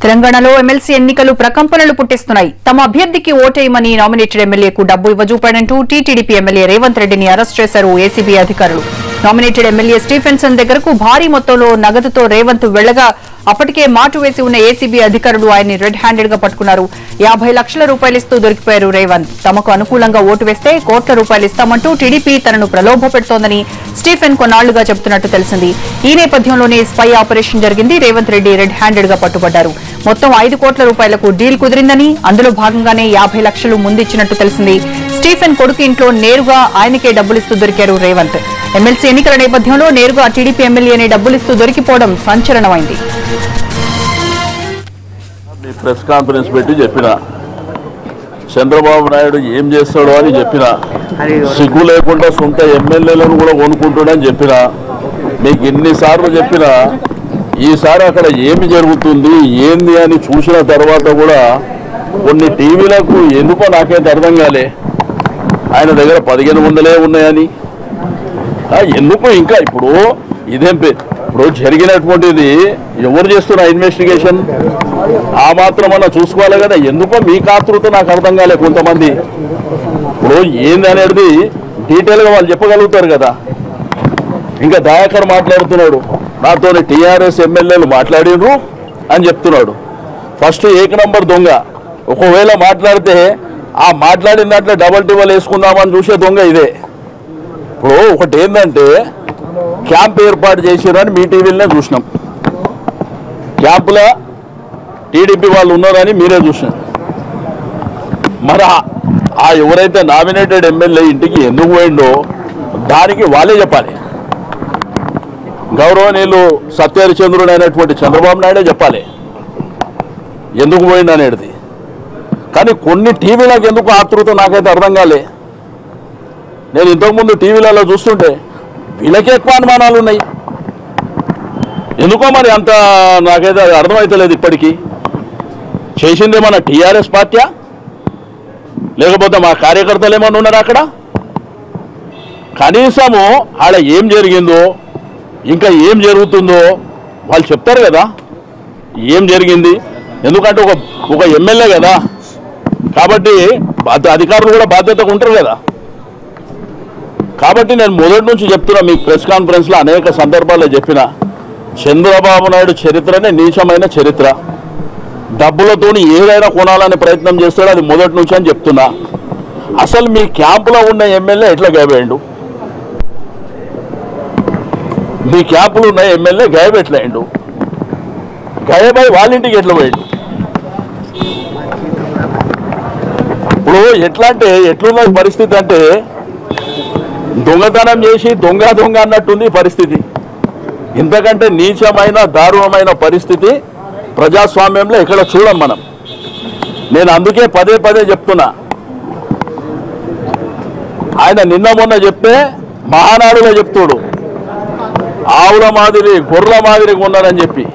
తెలంగాణలో ఎమ్మెల్సీ ఎన్నికలు ప్రకంపనలు పుట్టిస్తున్నాయి. తమ అభ్యర్థికి ఓటేయమని నామినేటెడ్ ఎమ్మెల్యేకు డబ్బు ఇవ్వజూపాడంటూ టీటీడీపీ ఎమ్మెల్యే రేవంత్ రెడ్డిని అరెస్ట్ చేశారు ఏసీబీ అధికారులు. నామినేటెడ్ ఎమ్మెల్యే స్టీఫెన్సన్ దగ్గరకు భారీ మొత్తంలో నగదుతో రేవంత్ వెళ్లగా అప్పటికే మాటు వేసి ఉన్న ఏసీబీ అధికారులు ఆయన్ని రెడ్ హ్యాండెడ్ గా పట్టుకున్నారు. 50 లక్షల రూపాయలిస్తూ దొరికిపోయారు రేవంత్. తమకు అనుకూలంగా ఓటు వేస్తే కోట్ల రూపాయలు ఇస్తామంటూ టీడీపీ తనను ప్రలోభ పెడుతోందని స్టీఫెన్ కొన్నాళ్లుగా చెబుతున్నట్టు తెలిసింది. ఈ నేపథ్యంలోనే స్పై ఆపరేషన్ జరిగింది. రేవంత్ రెడ్డి రెడ్ హ్యాండెడ్ గా పట్టుబడ్డారు. మొత్తం 5 కోట్ల రూపాయలకు డీల్ కుదిరిందని, అందులో భాగంగానే 50 లక్షలు ముందిచ్చినట్టు తెలిసింది. స్టీఫెన్ కొడుకు ఇంట్లో నేరుగా ఆయనకే డబ్బులిస్తూ దొరికారు రేవంత్. ఎమ్మెల్సీ ఎన్నికల నేపథ్యంలో నేరుగా టీడీపీ ఎమ్మెల్యేనే డబ్బులిస్తూ దొరికిపోవడం సంచలనమైంది. ప్రెస్ కాన్ఫరెన్స్ పెట్టి చెప్పిన చంద్రబాబు నాయుడు ఏం చేస్తాడో అని చెప్పిన, సిగ్గు లేకుండా సొంత ఎమ్మెల్యేలను కూడా కొనుక్కుంటాడని చెప్పిన, మీకు ఎన్నిసార్లు చెప్పినా ఈసారి అక్కడ ఏమి జరుగుతుంది ఏంది అని చూసిన తర్వాత కూడా కొన్ని టీవీలకు ఎందుకో నాకైతే అర్థం కాలే. ఆయన దగ్గర 1500 ఉన్నాయని ఎందుకు ఇంకా ఇప్పుడు ఇదేం ఇప్పుడు జరిగినటువంటిది ఎవరు చేస్తున్న ఇన్వెస్టిగేషన్ ఆ మాత్రమన్నా చూసుకోవాలి కదా. ఎందుకో మీ ఆతృత నాకు అర్థం కాలే. కొంతమంది ఇప్పుడు ఏంది అనేది డీటెయిల్గా వాళ్ళు చెప్పగలుగుతారు కదా. ఇంకా దయాకర్ మాట్లాడుతున్నాడు, నాతో టీఆర్ఎస్ ఎమ్మెల్యేలు మాట్లాడినరు అని చెప్తున్నాడు. ఫస్ట్ ఏక నంబర్ దొంగ. ఒకవేళ మాట్లాడితే ఆ మాట్లాడిన దాంట్లో డబల్ టిబల్ వేసుకుందామని చూసే దొంగ ఇదే. ఇప్పుడు ఒకటి ఏంటంటే క్యాంప్ ఏర్పాటు చేసారని మీ టీవీలోనే చూసినాం. క్యాంపులో టీడీపీ వాళ్ళు ఉన్నారని మీరే చూసినారు. మరి ఆ ఎవరైతే నామినేటెడ్ ఎమ్మెల్యే ఇంటికి ఎందుకు పోయిండో దానికి వాళ్ళే చెప్పాలి. గౌరవనీయులు సత్యహరిచంద్రుడు అయినటువంటి చంద్రబాబు నాయుడే చెప్పాలి ఎందుకు పోయిండు అనేది. కానీ కొన్ని టీవీలకు ఎందుకు ఆతృత నాకైతే అర్థం కాలే. నేను ఇంతకుముందు టీవీలలో చూస్తుంటే వీళ్ళకే ఎక్కువ అనుమానాలు ఉన్నాయి. ఎందుకో మరి అంత నాకైతే అర్థమవుతలేదు. ఇప్పటికీ చేసింది మన టీఆర్ఎస్ పార్టీయా లేకపోతే మా కార్యకర్తలు ఏమన్నా ఉన్నారు అక్కడ? కనీసము ఆడ ఏం జరిగిందో ఇంకా ఏం జరుగుతుందో వాళ్ళు చెప్తారు కదా ఏం జరిగింది. ఎందుకంటే ఒక ఎమ్మెల్యే కదా, కాబట్టి అధికారులు కూడా బాధ్యతగా ఉంటారు కదా. కాబట్టి నేను మొదటి నుంచి చెప్తున్నా, మీకు ప్రెస్ కాన్ఫరెన్స్లో అనేక సందర్భాల్లో చెప్పిన, చంద్రబాబు నాయుడు చరిత్రనే నీచమైన చరిత్ర. డబ్బులతో ఏదైనా కొనాలనే ప్రయత్నం చేస్తాడో అది మొదటి నుంచి అని చెప్తున్నా. అసలు మీ క్యాంపులో ఉన్న ఎమ్మెల్యే ఎట్లా గాయబేయండు? మీ క్యాంపులో ఉన్న ఎమ్మెల్యే గాయబ్ ఎట్లయిండు? గాయబై వాళ్ళ ఇంటికి ఎట్లా పోయిండు? ఇప్పుడు ఎట్లా అంటే ఎట్లున్న పరిస్థితి అంటే దొంగతనం చేసి దొంగ అన్నట్టుంది పరిస్థితి. ఇంతకంటే నీచమైన దారుణమైన పరిస్థితి ప్రజాస్వామ్యంలో ఇక్కడ చూడం మనం. నేను అందుకే పదే చెప్తున్నా, ఆయన నిన్న మొన్న చెప్తే మహానాడులో చెప్తాడు ఆవుల మాదిరి గొర్రెల మాదిరిగా ఉన్నారని చెప్పి.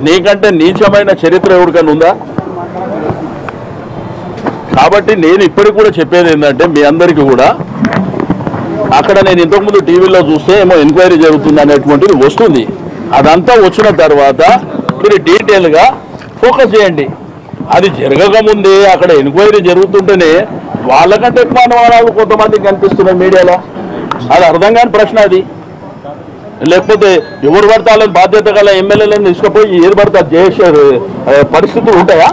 నీకంటే నీచమైన చరిత్ర ఎవరికైనా ఉందా? కాబట్టి నేను ఇప్పటికి కూడా చెప్పేది ఏంటంటే మీ అందరికీ కూడా, అక్కడ నేను ఇంతకుముందు టీవీలో చూస్తే ఏమో ఎంక్వైరీ జరుగుతుంది అనేటువంటిది వస్తుంది. అదంతా వచ్చిన తర్వాత మీరు డీటెయిల్గా ఫోకస్ చేయండి. అది జరగకముందే అక్కడ ఎంక్వైరీ జరుగుతుంటేనే వాళ్ళకంటే ఎక్కువ అనుమానాలు కొంతమందికి కనిపిస్తున్నాయి మీడియాలో. అది అర్థం కాని ప్రశ్న అది. లేకపోతే ఎవరు పడతాలని బాధ్యత గల ఎమ్మెల్యేలను తీసుకుపోయి ఏది పడతా చేసే పరిస్థితులు ఉంటాయా?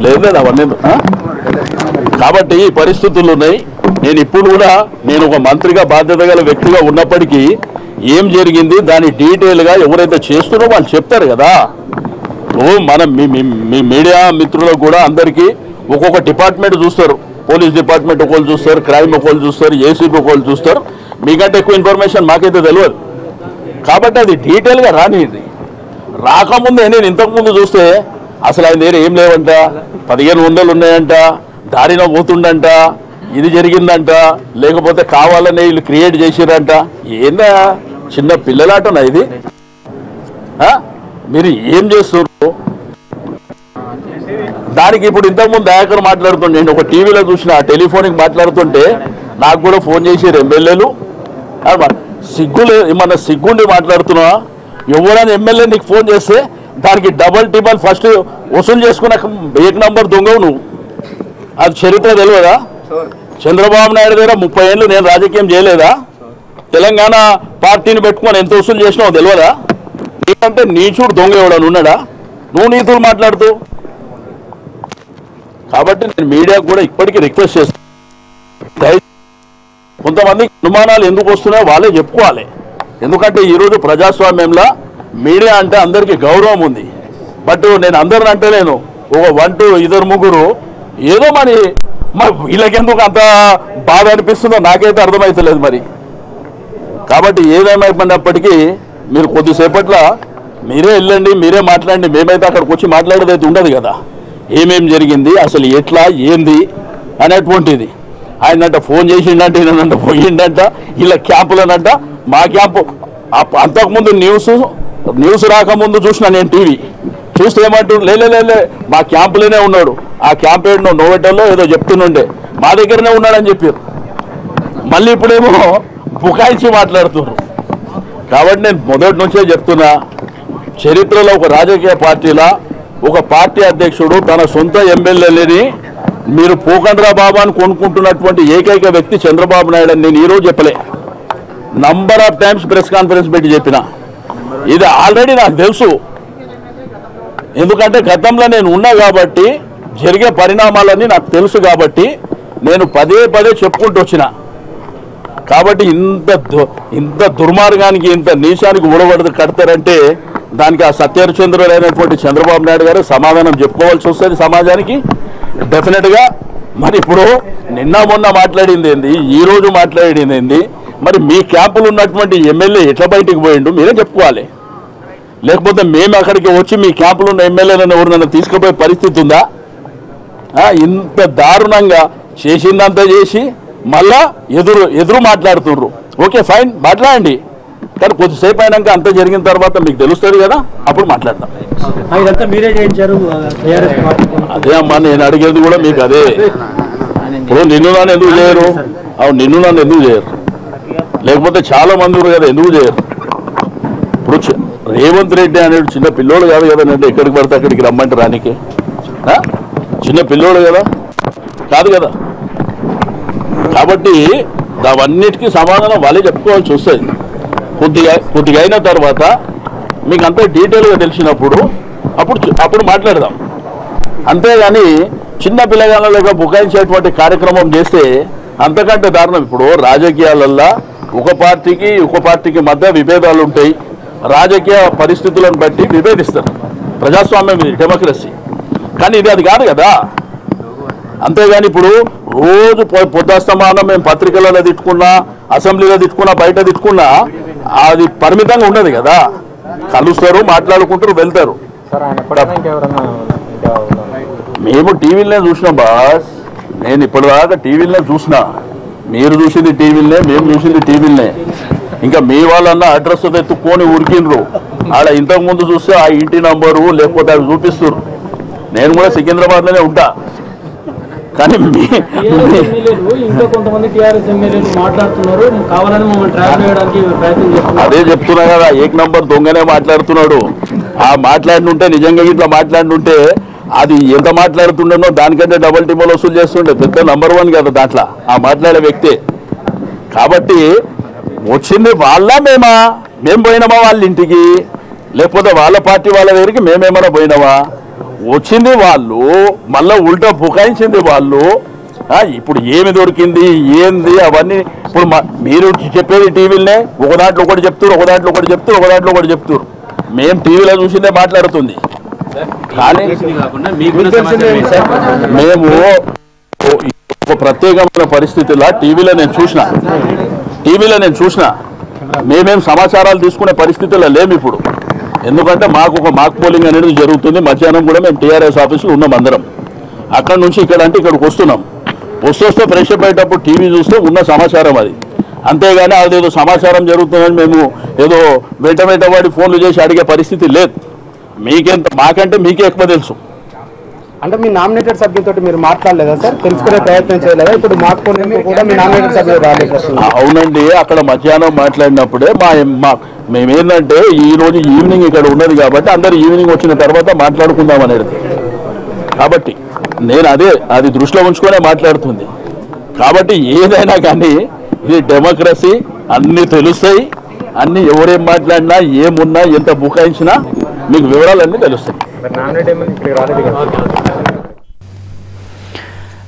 లేదు అవన్నీ. కాబట్టి ఈ పరిస్థితులు ఉన్నాయి. నేను ఇప్పుడు కూడా నేను ఒక మంత్రిగా బాధ్యత గల వ్యక్తిగా ఉన్నప్పటికీ ఏం జరిగింది దాని డీటెయిల్గా ఎవరైతే చేస్తున్నారో వాళ్ళు చెప్తారు కదా. మనం మీ మీడియా మిత్రులకు కూడా అందరికీ ఒక్కొక్క డిపార్ట్మెంట్ చూస్తారు. పోలీస్ డిపార్ట్మెంట్ ఒకళ్ళు చూస్తారు, క్రైమ్ ఒకళ్ళు చూస్తారు, ఏసీపీ ఒకళ్ళు చూస్తారు. మీకంటే ఎక్కువ ఇన్ఫర్మేషన్ మాకైతే తెలియదు. కాబట్టి అది డీటెయిల్గా రానిది. రాకముందే నేను ఇంతకుముందు చూస్తే అసలు ఆయన దగ్గర ఏం లేవంట, 1500 ఉన్నాయంట, దారిన పోతుండంట, ఇది జరిగిందంట, లేకపోతే కావాలనే వీళ్ళు క్రియేట్ చేసిరంట. ఏందా చిన్న పిల్లలాటనా ఇది? మీరు ఏం చేస్తారు? దానికి ఇప్పుడు ఇంతకుముందు దయాకర్ మాట్లాడుతుంటే నేను ఒక టీవీలో చూసిన టెలిఫోన్కి మాట్లాడుతుంటే నాకు కూడా ఫోన్ చేసారు ఎమ్మెల్యేలు. మన సిగ్గుండి మాట్లాడుతున్నా, ఎవరైనా ఎమ్మెల్యే నీకు ఫోన్ చేస్తే దానికి డబల్ టిబల్ ఫస్ట్ వసూలు చేసుకున్న 1 నంబర్ దొంగవు నువ్వు. అది చరిత్ర తెలియదా? చంద్రబాబు నాయుడు దగ్గర 30 ఏళ్ళు నేను రాజకీయం చేయలేదా? తెలంగాణ పార్టీని పెట్టుకొని ఎంత వసూలు చేసినావో తెలియదా? నీకంటే నీచుడు దొంగ ఎవడని ఉన్నాడా? నువ్వు నీతులు మాట్లాడుతూ. కాబట్టి నేను మీడియాకు కూడా ఇప్పటికీ రిక్వెస్ట్ చేస్తాను, కొంతమంది అనుమానాలు ఎందుకు వస్తున్నాయో వాళ్ళే చెప్పుకోవాలి. ఎందుకంటే ఈరోజు ప్రజాస్వామ్యంలో మీడియా అంటే అందరికీ గౌరవం ఉంది. బట్ నేను అందరిని అంటే నేను ఒక 1 2 2 3 ఏదో మరి వీళ్ళకెందుకు అంత బాధ అనిపిస్తుందో నాకైతే అర్థమవుతలేదు మరి. కాబట్టి ఏదేమైపోయినప్పటికీ మీరు కొద్దిసేపట్లో మీరే వెళ్ళండి, మీరే మాట్లాడండి. మేమైతే అక్కడికి వచ్చి మాట్లాడేది అయితే ఉండదు కదా. ఏమేం జరిగింది, అసలు ఎట్లా ఏంది అనేటువంటిది. ఆయనంట ఫోన్ చేసిండంట, ఈయనంట పోయిండంట, ఇలా క్యాంపులనంట. మా క్యాంపు అంతకుముందు న్యూస్ రాకముందు చూసిన నేను టీవీ చూస్తే ఏమంటారు, లే మా క్యాంపులోనే ఉన్నాడు. ఆ క్యాంప్ ఏడో నోవెటల్లో ఏదో చెప్తుండే మా దగ్గరనే ఉన్నాడని చెప్పారు. మళ్ళీ ఇప్పుడేమో బుకాయించి మాట్లాడుతున్నారు. కాబట్టి నేను మొదటి నుంచే చెప్తున్నా, చరిత్రలో ఒక రాజకీయ పార్టీలా ఒక పార్టీ అధ్యక్షుడు తన సొంత ఎమ్మెల్యేలని మీరు పోకండ్రా బాబా అని కొనుక్కుంటున్నటువంటి ఏకైక వ్యక్తి చంద్రబాబు నాయుడు అని నేను ఈరోజు చెప్పలే, number of times press conference పెట్టి చెప్పిన. ఇది ఆల్రెడీ నాకు తెలుసు. ఎందుకంటే గతంలో నేను ఉన్నా కాబట్టి జరిగే పరిణామాలన్నీ నాకు తెలుసు కాబట్టి నేను పదే చెప్పుకుంటూ వచ్చిన. కాబట్టి ఇంత దుర్మార్గానికి ఇంత నీచానికి ఊడబడి కడతారంటే దానికి ఆ సత్యహరిచంద్రుడు అయినటువంటి చంద్రబాబు నాయుడు గారు సమాధానం చెప్పుకోవాల్సి వస్తుంది సమాజానికి డెఫినెట్గా. మరి ఇప్పుడు నిన్న మొన్న మాట్లాడింది ఏంది, ఈరోజు మాట్లాడింది ఏంది? మరి మీ క్యాంపులు ఉన్నటువంటి ఎమ్మెల్యే ఎట్లా బయటికి పోయిండు మీరే చెప్పుకోవాలి. లేకపోతే మేము అక్కడికి వచ్చి మీ క్యాంపులు ఉన్న ఎమ్మెల్యేలను ఎవరినైనా తీసుకుపోయే పరిస్థితి ఉందా? ఇంత దారుణంగా చేసిందంతా చేసి మళ్ళా ఎదురు మాట్లాడుతున్నారు. ఓకే ఫైన్ మాట్లాడండి, కానీ కొద్దిసేపు అయినాక అంతా జరిగిన తర్వాత మీకు తెలుస్తుంది కదా, అప్పుడు మాట్లాడతాం. అదే అమ్మా నేను అడిగేది కూడా మీకు అదే. ఇప్పుడు నిన్ను నన్ను ఎందుకు చేయరు? నిన్ను నన్ను ఎందుకు చేయరు? లేకపోతే చాలా మంది ఉన్నారు కదా, ఎందుకు చేయరు? ఇప్పుడు రేవంత్ రెడ్డి అనేది చిన్న పిల్లోడు కాదు కదా, అంటే ఎక్కడికి పడితే అక్కడికి రమ్మంటే రానికి చిన్న పిల్లోడు కదా, కాదు కదా. కాబట్టి అవన్నిటికీ సమాధానం వాళ్ళే చెప్పుకోవాల్సి వస్తుంది. కొద్దిగా అయిన తర్వాత మీకు అంతా డీటెయిల్గా తెలిసినప్పుడు అప్పుడు మాట్లాడదాం. అంతేగాని చిన్న పిల్లగాళ్ళగా బుకాయించేటువంటి కార్యక్రమం చేస్తే అంతకంటే దారుణం. ఇప్పుడు రాజకీయాలల్లో ఒక పార్టీకి మధ్య విభేదాలు ఉంటాయి, రాజకీయ పరిస్థితులను బట్టి విభేదిస్తారు. ప్రజాస్వామ్యం ఇది, డెమోక్రసీ. కానీ ఇది అది కాదు కదా. అంతేగాని ఇప్పుడు రోజు పొద్దుస్తమానం మేము పత్రికలలో తిట్టుకున్నా, అసెంబ్లీలో తిట్టుకున్నా, బయట తిట్టుకున్నా అది పరిమితంగా ఉండదు కదా. కలుస్తారు, మాట్లాడుకుంటారు, వెళ్తారు. మేము టీవీలనే చూసినాం బాస్. నేను ఇప్పటిదాకా టీవీలనే చూసినా. మీరు చూసింది టీవీలనే, మేము చూసింది టీవీలనే. ఇంకా మీ వాళ్ళన్నా అడ్రస్ ఎత్తుక్కొని ఉరికిండ్రు. ఆడ ఇంతకుముందు చూస్తే ఆ ఇంటి నంబరు లేకపోతే అవి చూపిస్తారు. నేను కూడా సికింద్రాబాద్లోనే ఉంటా. కానీ అదే చెప్తున్నా కదా, 1 నంబర్ దొంగనే మాట్లాడుతున్నాడు. ఆ మాట్లాడినుంటే నిజంగా ఇట్లా మాట్లాడినుంటే అది ఎంత మాట్లాడుతుండనో దానికంటే డబల్ టిబల్ వసూలు చేస్తుండే. పెద్ద నంబర్ 1 కదా దాంట్లో ఆ మాట్లాడే వ్యక్తే. కాబట్టి వచ్చింది మేము పోయినామా వాళ్ళ ఇంటికి, లేకపోతే వాళ్ళ పార్టీ వాళ్ళ దగ్గరికి మేమేమైనా పోయినామా? వచ్చింది వాళ్ళు, మళ్ళీ ఉల్టా బుకాయించింది వాళ్ళు. ఇప్పుడు ఏమి దొరికింది ఏంది అవన్నీ ఇప్పుడు మీరు చెప్పేది టీవీలనే ఒక దాంట్లో ఒకటి చెప్తారు, ఒక దాంట్లో ఒకటి చెప్తారు, ఒక దాంట్లో ఒకటి చెప్తారు. మేము టీవీలో చూసిందే మాట్లాడుతుంది. కానీ మేము ఒక ప్రత్యేకమైన పరిస్థితిలో టీవీలో నేను చూసిన మేమేం సమాచారాలు తీసుకునే పరిస్థితుల్లో లేము ఇప్పుడు. ఎందుకంటే మాకు ఒక మాక్ పోలింగ్ అనేది జరుగుతుంది. మధ్యాహ్నం కూడా మేము టీఆర్ఎస్ ఆఫీసులో ఉన్నాం అందరం. అక్కడి నుంచి ఇక్కడికి వస్తున్నాం. వస్తే ఫ్రెష్ అప్ అయ్యేటప్పుడు టీవీ చూస్తే ఉన్న సమాచారం అది. అంతేగాని అదేదో సమాచారం జరుగుతుందని మేము ఏదో వెంట వాడి ఫోన్లు చేసి అడిగే పరిస్థితి లేదు. మాకంటే మీకే ఎక్కువ తెలుసు. అంటే మీ నామినేటెడ్ సభ్యులతో మీరు మాట్లాడలేదా సార్? తెలుసుకునే ప్రయత్నం చేయలేదా? ఇప్పుడు మాకు కూడా మీ నామినేటెడ్ సభ్యులు రాలేదు. అవునండి, అక్కడ మధ్యాహ్నం మాట్లాడినప్పుడే మేమేంటంటే ఈ రోజు ఈవినింగ్ ఇక్కడ ఉన్నది కాబట్టి అందరు ఈవినింగ్ వచ్చిన తర్వాత మాట్లాడుకుందాం అనేది. కాబట్టి నేను అది దృష్టిలో ఉంచుకునే మాట్లాడుతుంది. కాబట్టి ఏదైనా కానీ ఇది డెమోక్రసీ, అన్ని తెలుస్తాయి, అన్ని ఎవరేం మాట్లాడినా ఏమున్నా ఎంత బుకాయించినా మీకు వివరాలన్నీ తెలుస్తాయి.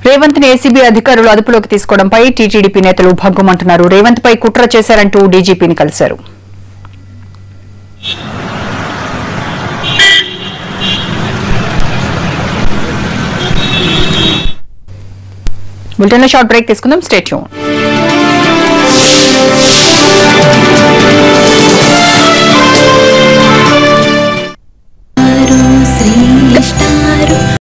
రేవంత్ ని ఏసీబీ అధికారులు అదుపులోకి తీసుకోవడంపై టీటీడీపీ నేతలు భగ్గుమంటున్నారు. రేవంత్ పై కుట్ర చేశారంటూ డీజీపీని కలిశారు. బులెటిన్లో షార్ట్ బ్రేక్ తీసుకుందాం. Stay tune.